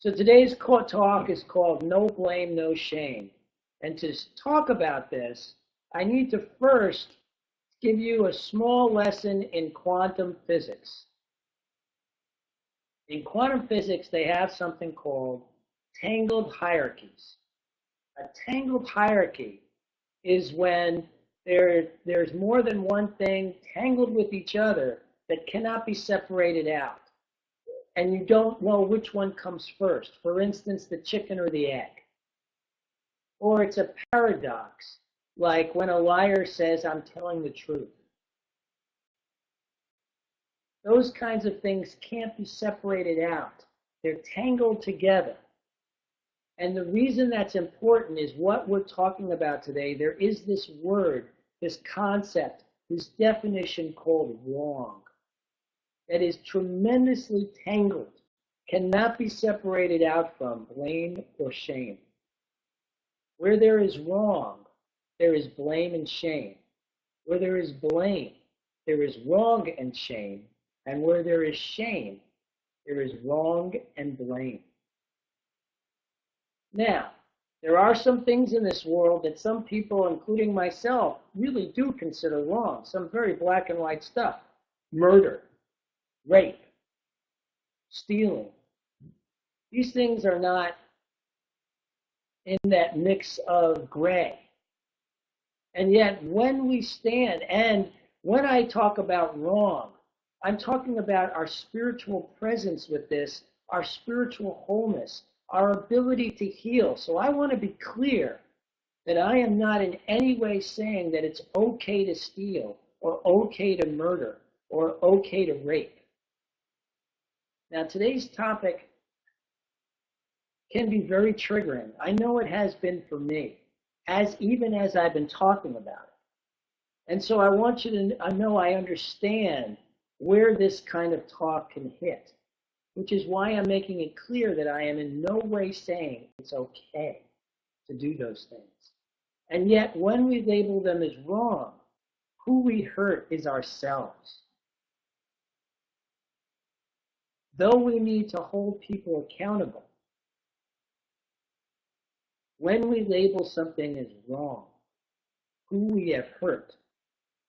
So today's talk is called No Blame, No Shame. And to talk about this, I need to first give you a small lesson in quantum physics. In quantum physics, they have something called tangled hierarchies. A tangled hierarchy is when there's more than one thing tangled with each other that cannot be separated out. And you don't know which one comes first. For instance, the chicken or the egg. Or it's a paradox, like when a liar says, I'm telling the truth. Those kinds of things can't be separated out. They're tangled together. And the reason that's important is what we're talking about today. There is this word, this concept, this definition called wrong. That is tremendously tangled, cannot be separated out from blame or shame. Where there is wrong, there is blame and shame. Where there is blame, there is wrong and shame. And where there is shame, there is wrong and blame. Now, there are some things in this world that some people, including myself, really do consider wrong. Some very black and white stuff. Murder. Rape, stealing. These things are not in that mix of gray. And yet when we stand, and when I talk about wrong, I'm talking about our spiritual presence with this, our spiritual wholeness, our ability to heal. So I want to be clear that I am not in any way saying that it's okay to steal or okay to murder or okay to rape. Now, today's topic can be very triggering. I know it has been for me, even as I've been talking about it. And so I want you to know I understand where this kind of talk can hit, which is why I'm making it clear that I am in no way saying it's okay to do those things. And yet, when we label them as wrong, who we hurt is ourselves. Though we need to hold people accountable, when we label something as wrong, who we have hurt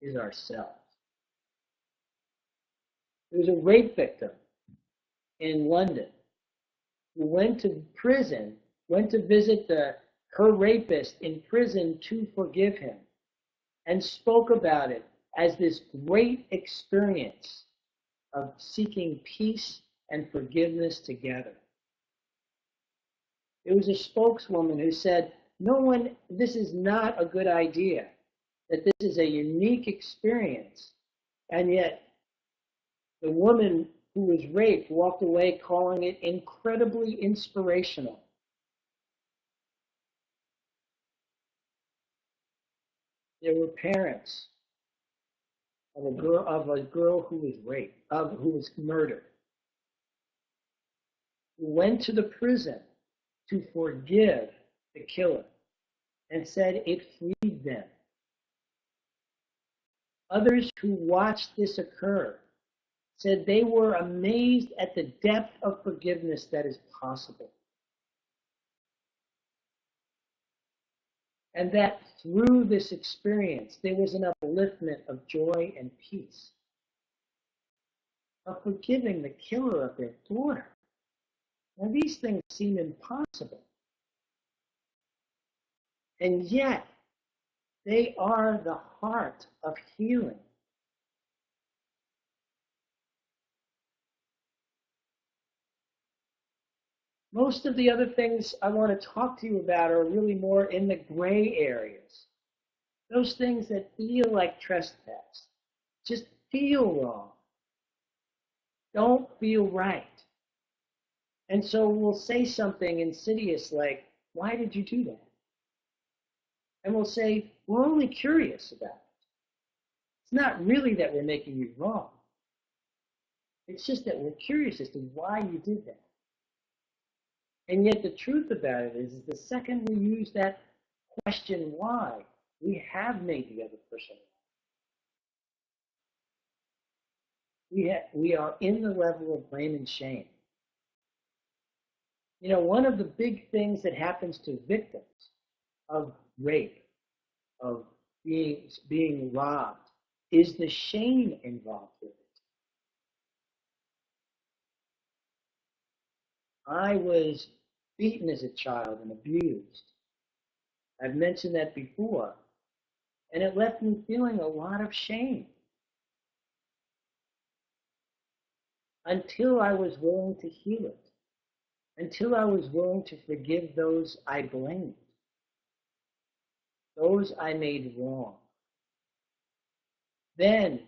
is ourselves. There was a rape victim in London who went to prison, went to visit her rapist in prison to forgive him, and spoke about it as this great experience of seeking peace and forgiveness together. There was a spokeswoman who said, this is not a good idea, that this is a unique experience. And yet, the woman who was raped walked away calling it incredibly inspirational. There were parents of a girl who was raped, who was murdered, who went to the prison to forgive the killer and said it freed them. Others who watched this occur said they were amazed at the depth of forgiveness that is possible. And that through this experience, there was an upliftment of joy and peace, of forgiving the killer of their daughter. Now, these things seem impossible. And yet, they are the heart of healing. Most of the other things I want to talk to you about are really more in the gray areas. Those things that feel like trespass, just feel wrong, don't feel right. And so we'll say something insidious like, why did you do that? And we'll say, we're only curious about it. It's not really that we're making you wrong. It's just that we're curious as to why you did that. And yet the truth about it is the second we use that question why, we have made the other person wrong. We are in the level of blame and shame. You know, one of the big things that happens to victims of rape, of being robbed, is the shame involved with it. I was beaten as a child and abused. I've mentioned that before. And it left me feeling a lot of shame until I was willing to heal it, until I was willing to forgive those I blamed, those I made wrong. Then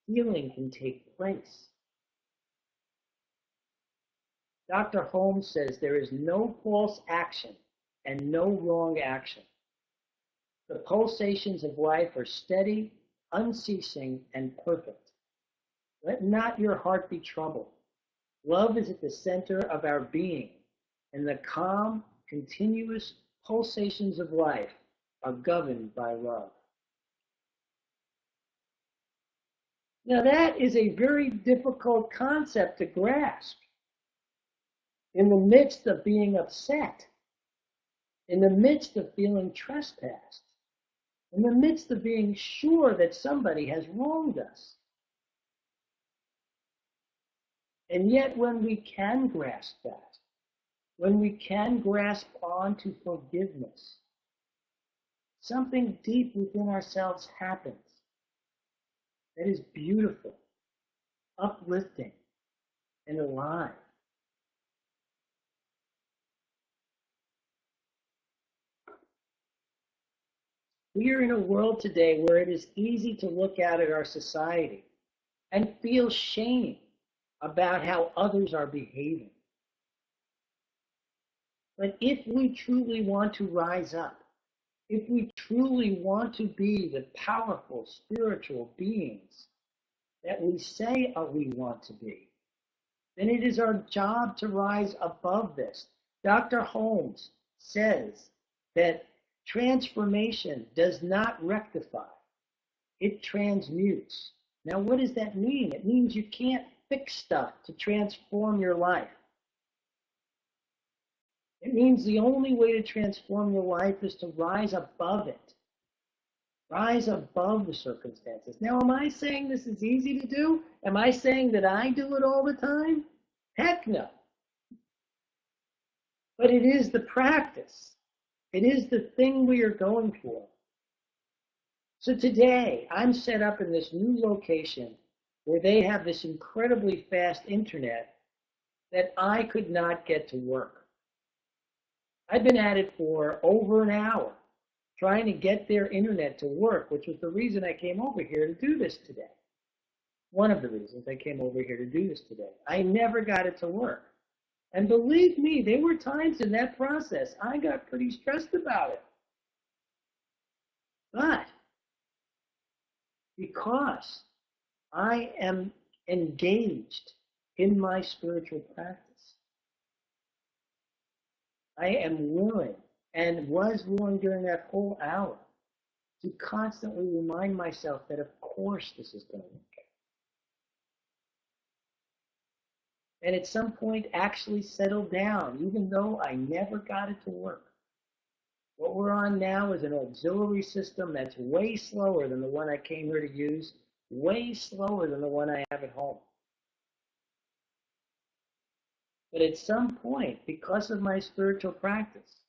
healing can take place. Dr. Holmes says there is no false action and no wrong action. The pulsations of life are steady, unceasing, and perfect. Let not your heart be troubled. Love is at the center of our being, and the calm, continuous pulsations of life are governed by love. Now, that is a very difficult concept to grasp in the midst of being upset, in the midst of feeling trespassed, in the midst of being sure that somebody has wronged us. And yet, when we can grasp that, when we can grasp on to forgiveness, something deep within ourselves happens that is beautiful, uplifting, and alive. We are in a world today where it is easy to look out at our society and feel shame about how others are behaving. But if we truly want to rise up, if we truly want to be the powerful spiritual beings that we say we want to be, then it is our job to rise above this. Dr. Holmes says that transformation does not rectify, it transmutes. Now, what does that mean? It means you can't fix stuff to transform your life. It means the only way to transform your life is to rise above it. Rise above the circumstances. Now, am I saying this is easy to do? Am I saying that I do it all the time? Heck no. But it is the practice. It is the thing we are going for. So today, I'm set up in this new location where they have this incredibly fast internet that I could not get to work. I've been at it for over an hour, trying to get their internet to work, which was the reason I came over here to do this today. One of the reasons I came over here to do this today. I never got it to work. And believe me, there were times in that process I got pretty stressed about it. But because I am engaged in my spiritual practice, I am willing, and was willing during that whole hour, to constantly remind myself that of course this is going to work. And at some point actually settled down, even though I never got it to work. What we're on now is an auxiliary system that's way slower than the one I came here to use, way slower than the one I have at home. But at some point, because of my spiritual practice,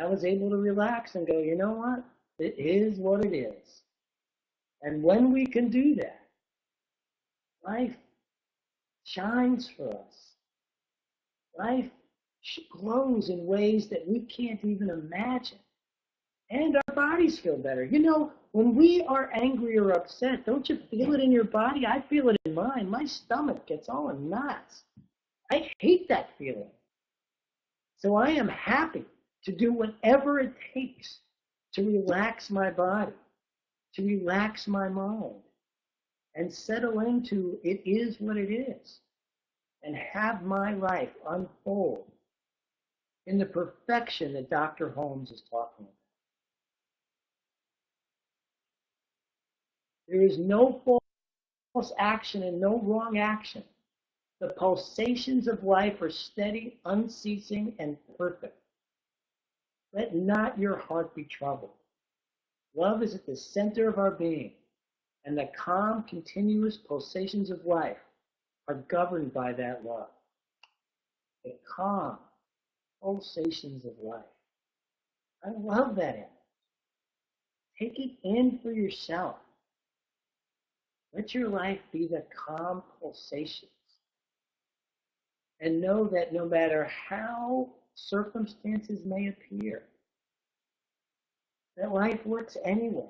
I was able to relax and go, you know what? It is what it is. And when we can do that, life shines for us. Life glows in ways that we can't even imagine. And our bodies feel better. You know, when we are angry or upset, don't you feel it in your body? I feel it in mine. My stomach gets all in knots. I hate that feeling. So I am happy to do whatever it takes to relax my body, to relax my mind, and settle into it is what it is, and have my life unfold in the perfection that Dr. Holmes is talking about. There is no false action and no wrong action. The pulsations of life are steady, unceasing, and perfect. Let not your heart be troubled. Love is at the center of our being, and the calm, continuous pulsations of life are governed by that love. The calm pulsations of life. I love that image. Take it in for yourself. Let your life be the calm pulsations. And know that no matter how circumstances may appear, that life works anyway.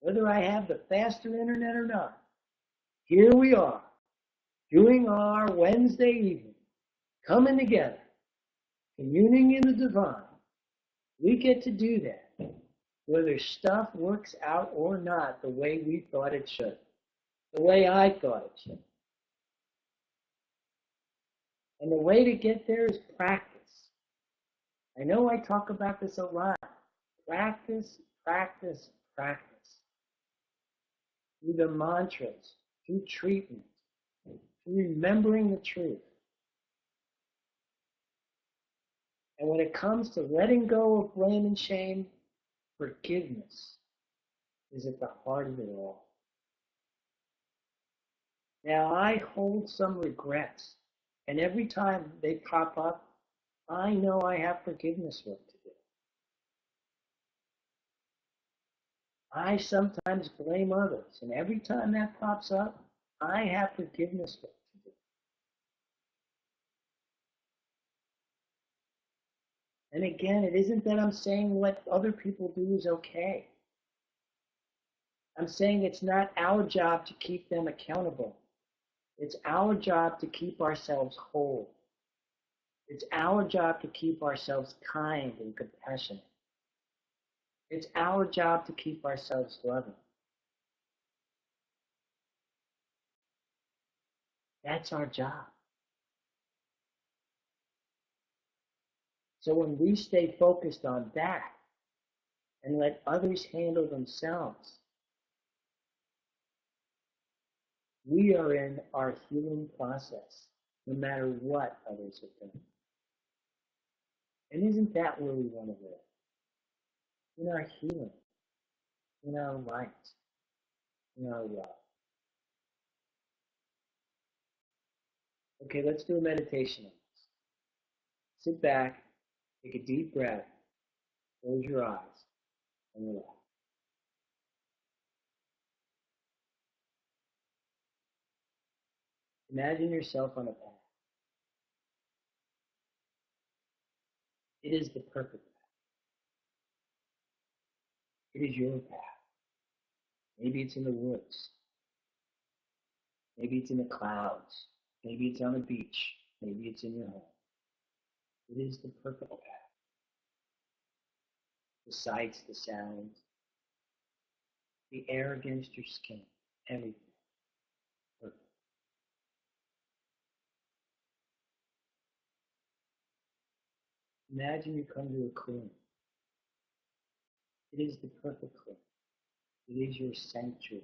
Whether I have the faster internet or not, here we are, doing our Wednesday evening, coming together, communing in the divine. We get to do that, whether stuff works out or not the way we thought it should, the way I thought it should. And the way to get there is practice. I know I talk about this a lot. Practice, practice, practice. Through the mantras, through treatment, through remembering the truth. And when it comes to letting go of blame and shame, forgiveness is at the heart of it all. Now, I hold some regrets, and every time they pop up, I know I have forgiveness work to do. I sometimes blame others, and every time that pops up, I have forgiveness work to do. And again, it isn't that I'm saying what other people do is okay. I'm saying it's not our job to keep them accountable. It's our job to keep ourselves whole. It's our job to keep ourselves kind and compassionate. It's our job to keep ourselves loving. That's our job. So when we stay focused on that and let others handle themselves, we are in our healing process, no matter what others have done. And isn't that where we want to live? In our healing, in our light, in our love. Okay, let's do a meditation on this. Sit back, take a deep breath, close your eyes, and relax. Imagine yourself on a path. It is the perfect path. It is your path. Maybe it's in the woods. Maybe it's in the clouds. Maybe it's on a beach. Maybe it's in your home. It is the perfect path. The sights, the sounds, the air against your skin, everything. Perfect. Imagine you come to a clearing. It is the perfect clearing. It is your sanctuary.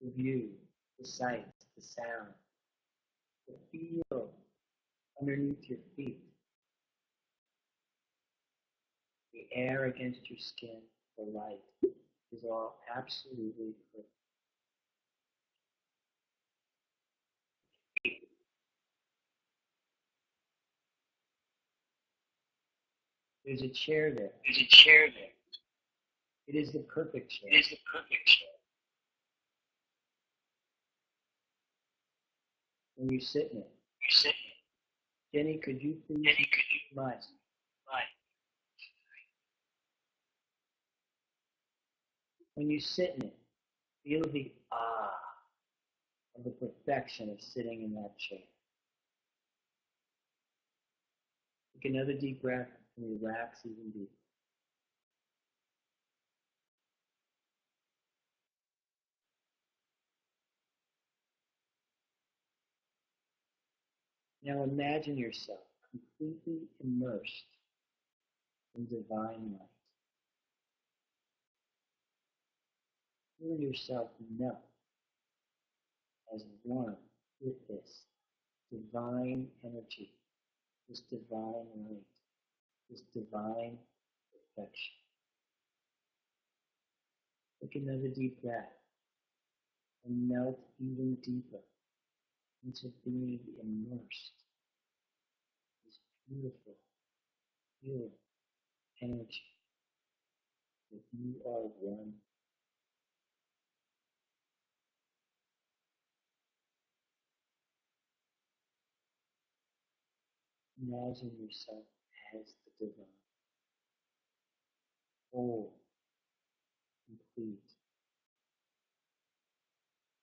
The view, the sights, the sound, the feel underneath your feet, the air against your skin, the light is all absolutely perfect. There's a chair there. There's a chair there. It is the perfect chair. It is the perfect chair. When you sit in it. You sit in it. Jenny, could you please? Jenny, could you? Mine. When you sit in it, feel the of the perfection of sitting in that chair. Take another deep breath and relax even deeper. Now imagine yourself completely immersed in divine light. Feel yourself melt as one with this divine energy, this divine light, this divine perfection. Take another deep breath and melt even deeper into being immersed in this beautiful, pure energy that you are one. Imagine yourself as the divine, whole, complete,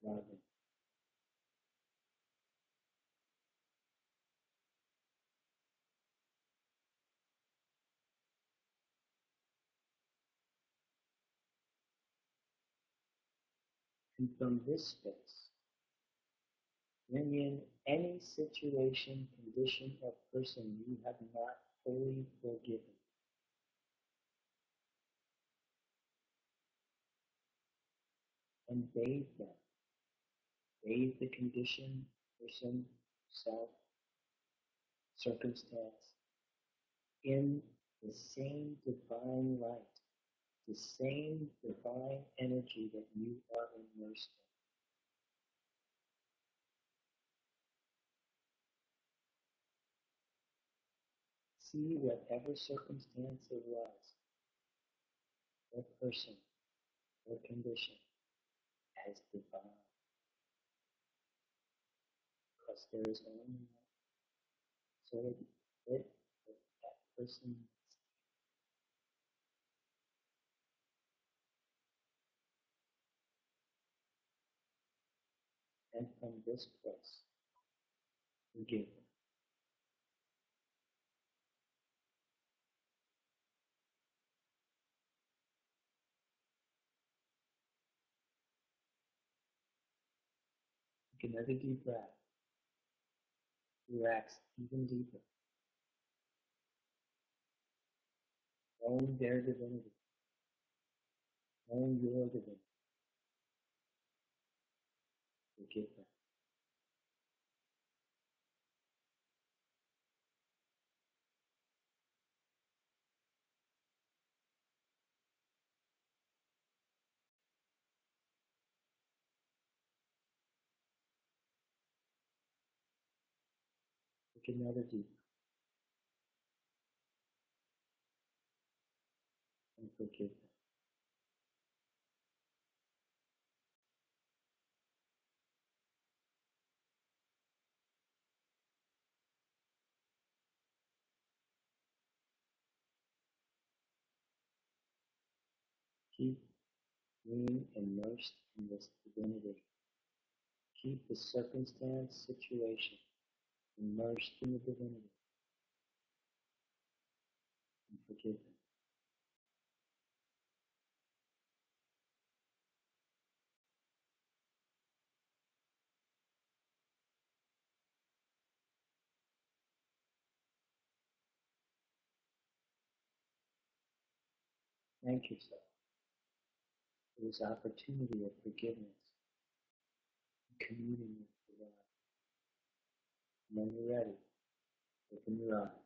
loving. And from this space, bring in any situation, condition, or person you have not fully forgiven. And bathe them. Bathe the condition, person, self, circumstance in the same divine light, the same divine energy that you are immersed in. See whatever circumstance it was, or person, or condition, as divine. Because there is only one. So it that person. And from this place, forgive them. Take another deep breath. Relax even deeper. Knowing their divinity. Knowing your divinity. Forgive them. Take another deep breath and forgive them. Keep being immersed in this divinity. Keep the circumstance, situation immersed in the divinity and forgive them. Thank yourself for this opportunity of forgiveness and communing with the God. When you're ready, open your eyes.